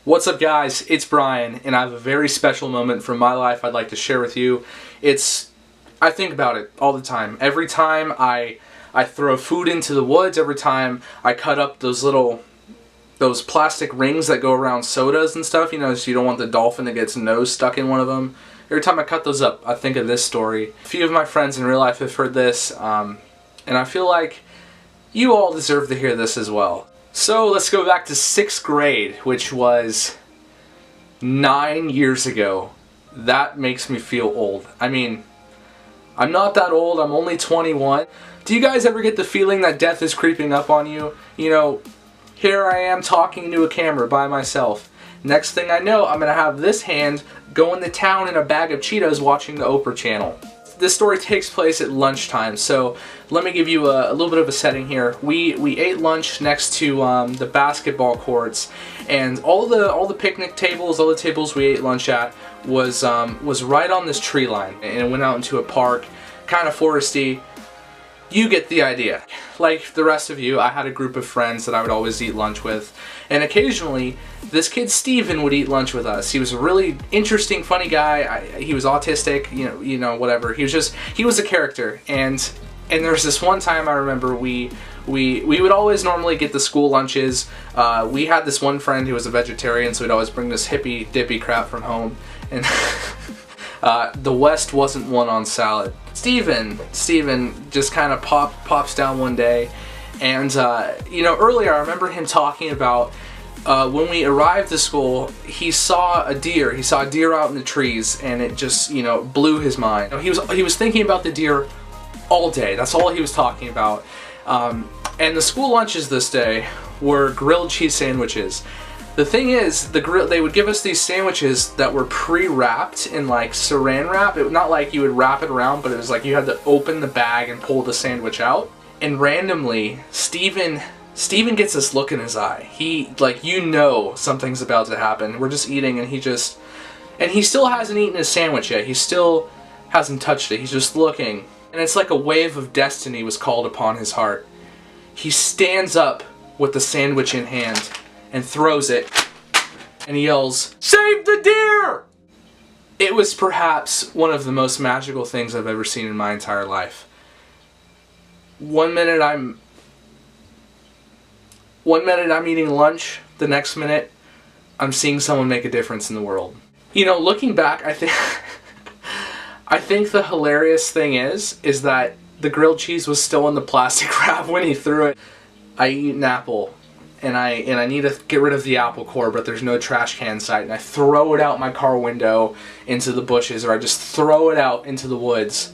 What's up guys, it's Brian, and I have a very special moment from my life I'd like to share with you. I think about it all the time. Every time I throw food into the woods, every time I cut up those plastic rings that go around sodas and stuff, you know, so you don't want the dolphin that gets nose stuck in one of them. Every time I cut those up, I think of this story. A few of my friends in real life have heard this, and I feel like you all deserve to hear this as well. So let's go back to 6th grade, which was 9 years ago. That makes me feel old. I mean, I'm not that old, I'm only 21. Do you guys ever get the feeling that death is creeping up on you? You know, here I am talking into a camera by myself. Next thing I know, I'm gonna have this hand going to town in a bag of Cheetos watching the Oprah channel. This story takes place at lunchtime, so let me give you a little bit of a setting here. We ate lunch next to the basketball courts, and all the picnic tables, all the tables we ate lunch at was right on this tree line, and it went out into a park, kind of foresty. You get the idea. Like the rest of you, I had a group of friends that I would always eat lunch with, and occasionally this kid Steven would eat lunch with us. He was a really interesting, funny guy. He was autistic, you know, whatever. He was a character, and there was this one time I remember we would always normally get the school lunches. We had this one friend who was a vegetarian, so we'd always bring this hippy dippy crap from home, and the West wasn't one on salad. Steven just kind of pops down one day, and you know, earlier I remember him talking about when we arrived to school, he saw a deer. He saw a deer out in the trees, and it just, you know, blew his mind. He was thinking about the deer all day. That's all he was talking about. And the school lunches this day were grilled cheese sandwiches. The thing is, they would give us these sandwiches that were pre-wrapped in like saran wrap. Not like you would wrap it around, but it was like you had to open the bag and pull the sandwich out. And randomly, Steven gets this look in his eye. He, like, you know something's about to happen. We're just eating, and he still hasn't eaten his sandwich yet. He still hasn't touched it. He's just looking. And it's like a wave of destiny was called upon his heart. He stands up with the sandwich in hand and throws it, and he yells, "Save the deer!" It was perhaps one of the most magical things I've ever seen in my entire life. One minute I'm eating lunch, the next minute I'm seeing someone make a difference in the world. You know, looking back, I think the hilarious thing is that the grilled cheese was still in the plastic wrap when he threw it. I eat an apple, and I need to get rid of the apple core, but there's no trash can site, and I throw it out my car window into the bushes, or I just throw it out into the woods.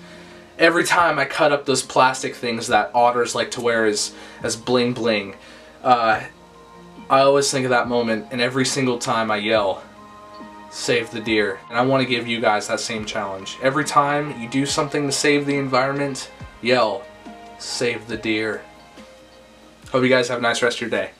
Every time I cut up those plastic things that otters like to wear as bling bling, I always think of that moment, and every single time I yell, "Save the deer." And I want to give you guys that same challenge. Every time you do something to save the environment, yell, "Save the deer." Hope you guys have a nice rest of your day.